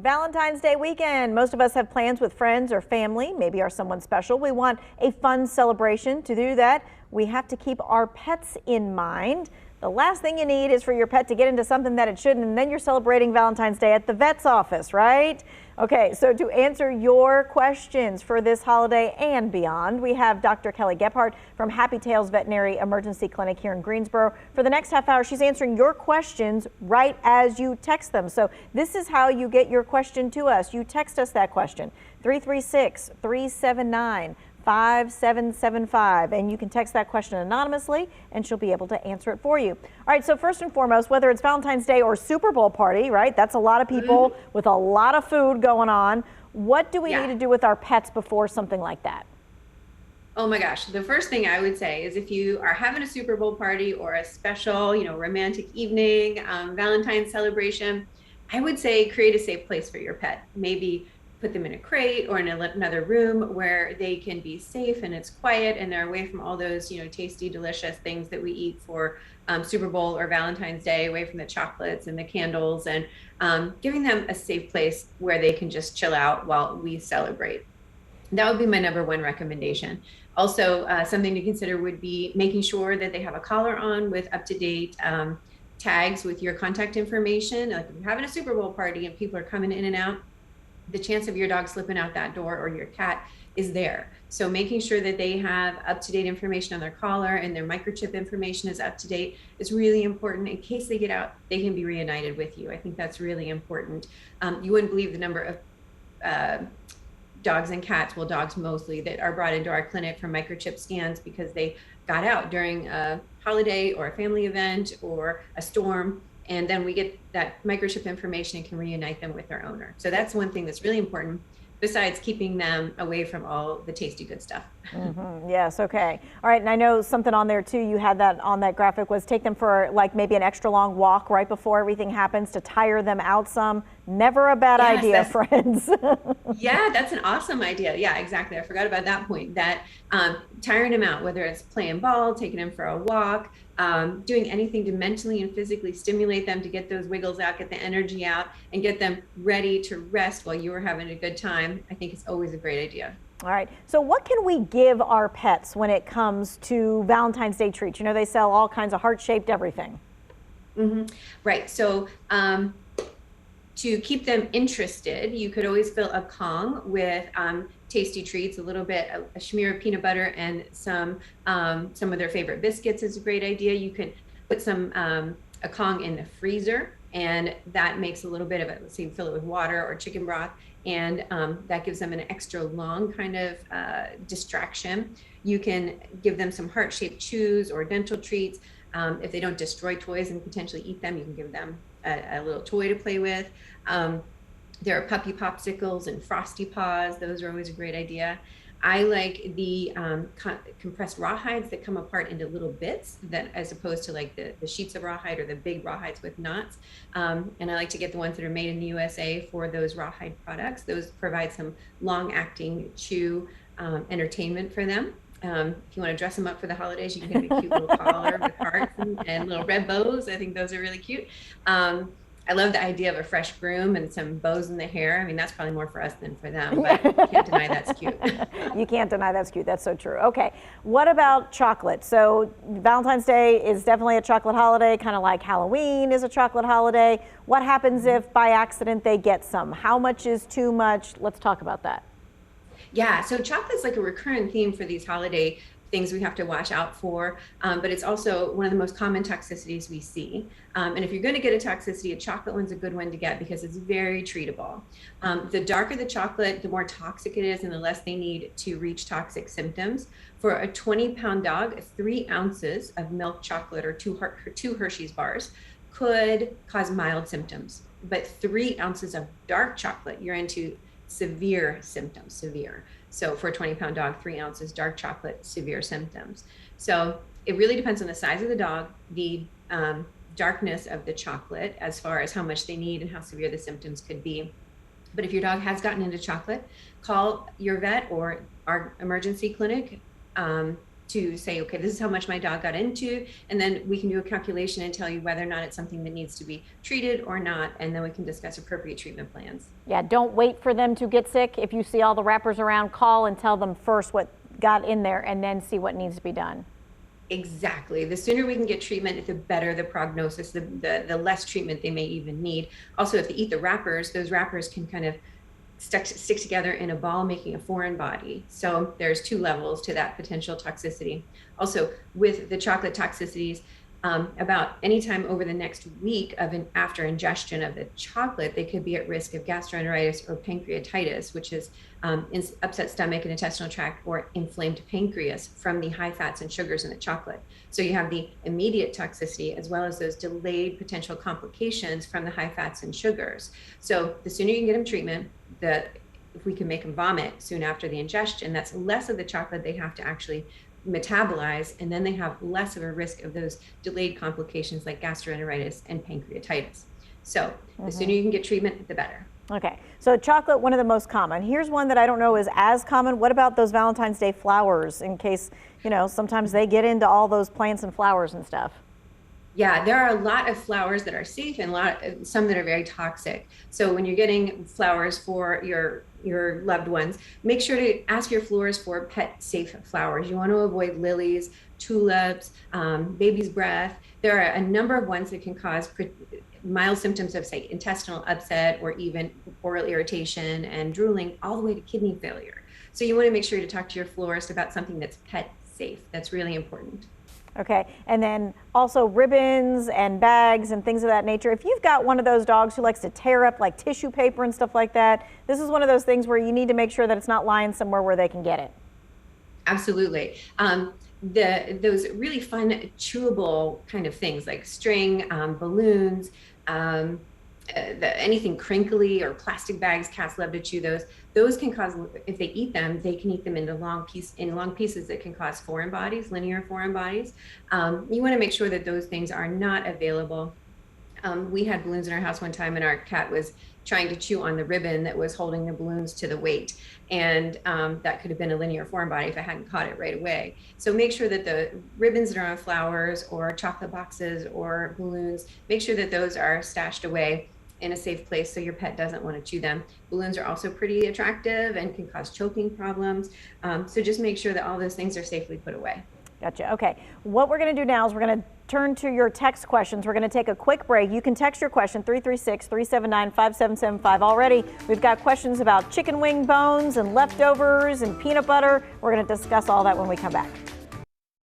Valentine's Day weekend. Most of us have plans with friends or family, maybe are someone special. We want a fun celebration. To do that, we have to keep our pets in mind. The last thing you need is for your pet to get into something that it shouldn't, and then you're celebrating Valentine's Day at the vet's office, right? Okay, so to answer your questions for this holiday and beyond, we have Dr. Kelley Gebhardt from Happy Tales Veterinary Emergency Clinic here in Greensboro. For the next half hour, she's answering your questions right as you text them. So this is how you get your question to us. You text us that question, 336-379-5775, and you can text that question anonymously and she'll be able to answer it for you. All right, so first and foremost, whether it's Valentine's Day or Super Bowl party, right? That's a lot of people with a lot of food going on. What do we need to do with our pets before something like that? Oh my gosh, the first thing I would say is if you are having a Super Bowl party or a special, romantic evening, Valentine's celebration, I would say create a safe place for your pet. Maybe put them in a crate or in another room where they can be safe and it's quiet and they're away from all those, tasty, delicious things that we eat for Super Bowl or Valentine's Day, away from the chocolates and the candles, and giving them a safe place where they can just chill out while we celebrate. That would be my number one recommendation. Also, something to consider would be making sure that they have a collar on with up-to-date tags with your contact information. Like if you're having a Super Bowl party and people are coming in and out, the chance of your dog slipping out that door or your cat is there. So making sure that they have up-to-date information on their collar and their microchip information is up to date is really important. In case they get out, they can be reunited with you. I think that's really important. You wouldn't believe the number of dogs and cats, well, dogs mostly, that are brought into our clinic for microchip scans because they got out during a holiday or a family event or a storm. And then we get that microchip information and can reunite them with their owner. So that's one thing that's really important, besides keeping them away from all the tasty good stuff. Yes, okay. All right, and I know something on there too, you had that on that graphic, was take them for like maybe an extra long walk right before everything happens to tire them out some. Never a bad idea, friends. Yeah, that's an awesome idea. Yeah, exactly. I forgot about that point, that tiring them out, whether it's playing ball, taking them for a walk, doing anything to mentally and physically stimulate them to get those wiggles out, get the energy out, and get them ready to rest while you are having a good time, I think it's always a great idea. All right. So what can we give our pets when it comes to Valentine's Day treats? You know, they sell all kinds of heart-shaped everything. Right. So to keep them interested, you could always fill a Kong with tasty treats, a little bit, a smear of peanut butter and some of their favorite biscuits is a great idea. You can put a Kong in the freezer, and that makes a little bit of it. Let's say you fill it with water or chicken broth, and that gives them an extra long kind of distraction. You can give them some heart-shaped chews or dental treats. If they don't destroy toys and potentially eat them, you can give them a little toy to play with. There are puppy popsicles and frosty paws. Those are always a great idea. I like the compressed rawhides that come apart into little bits, that as opposed to like the sheets of rawhide or the big rawhides with knots. And I like to get the ones that are made in the USA for those rawhide products. Those provide some long-acting chew entertainment for them. If you want to dress them up for the holidays, you can get a cute little collar with hearts and little red bows. I think those are really cute. I love the idea of a fresh broom and some bows in the hair. I mean, that's probably more for us than for them, but you can't deny that's cute. You can't deny that's cute. That's so true. Okay. What about chocolate? So Valentine's Day is definitely a chocolate holiday, kind of like Halloween is a chocolate holiday. What happens if by accident they get some? How much is too much? Let's talk about that. Yeah, so chocolate's like a recurring theme for these holiday things we have to watch out for, but it's also one of the most common toxicities we see. And if you're going to get a toxicity, a chocolate one's a good one to get because it's very treatable. The darker the chocolate, the more toxic it is and the less they need to reach toxic symptoms. For a 20-pound dog, 3 ounces of milk chocolate or two Hershey's bars could cause mild symptoms, but 3 ounces of dark chocolate, you're into severe symptoms, severe. So for a 20-pound dog, 3 ounces dark chocolate, severe symptoms. So it really depends on the size of the dog, the darkness of the chocolate, as far as how much they need and how severe the symptoms could be. But if your dog has gotten into chocolate, call your vet or our emergency clinic to say, okay, this is how much my dog got into, and then we can do a calculation and tell you whether or not it's something that needs to be treated or not, and then we can discuss appropriate treatment plans. Yeah, don't wait for them to get sick. If you see all the wrappers around, call and tell them first what got in there and then see what needs to be done. Exactly. The sooner we can get treatment, the better the prognosis, the less treatment they may even need. Also, if they eat the wrappers, those wrappers can kind of stick together in a ball, making a foreign body. So there's 2 levels to that potential toxicity. Also, with the chocolate toxicities, about any time over the next week after ingestion of the chocolate, they could be at risk of gastroenteritis or pancreatitis, which is upset stomach and intestinal tract or inflamed pancreas from the high fats and sugars in the chocolate. So you have the immediate toxicity as well as those delayed potential complications from the high fats and sugars. So the sooner you can get them treatment, if we can make them vomit soon after the ingestion, that's less of the chocolate they have to actually metabolize, and then they have less of a risk of those delayed complications like gastroenteritis and pancreatitis. So the sooner you can get treatment, the better. Okay, so chocolate, one of the most common. Here's one that I don't know is as common. What about those Valentine's Day flowers, in case, sometimes they get into all those plants and flowers and stuff? Yeah, there are a lot of flowers that are safe and some that are very toxic. So when you're getting flowers for your loved ones, make sure to ask your florist for pet safe flowers. You want to avoid lilies, tulips, baby's breath. There are a number of ones that can cause mild symptoms of, say, intestinal upset or even oral irritation and drooling, all the way to kidney failure. So you want to make sure to talk to your florist about something that's pet safe. That's really important. Okay, and then also ribbons and bags and things of that nature. If you've got one of those dogs who likes to tear up like tissue paper and stuff like that, this is one of those things where you need to make sure that it's not lying somewhere where they can get it. Absolutely. Those really fun chewable kind of things like string, balloons, anything crinkly or plastic bags, cats love to chew those. Those can cause, if they eat them, they can eat them into long pieces that can cause foreign bodies, linear foreign bodies. You want to make sure that those things are not available. We had balloons in our house one time, and our cat was trying to chew on the ribbon that was holding the balloons to the weight. And that could have been a linear foreign body if I hadn't caught it right away. So make sure that the ribbons that are on flowers or chocolate boxes or balloons, make sure that those are stashed away in a safe place so your pet doesn't want to chew them. Balloons are also pretty attractive and can cause choking problems. So just make sure that all those things are safely put away. Gotcha. Okay. What we're going to do now is we're going to turn to your text questions. We're going to take a quick break. You can text your question 336-379-5775 already. We've got questions about chicken wing bones and leftovers and peanut butter. We're going to discuss all that when we come back.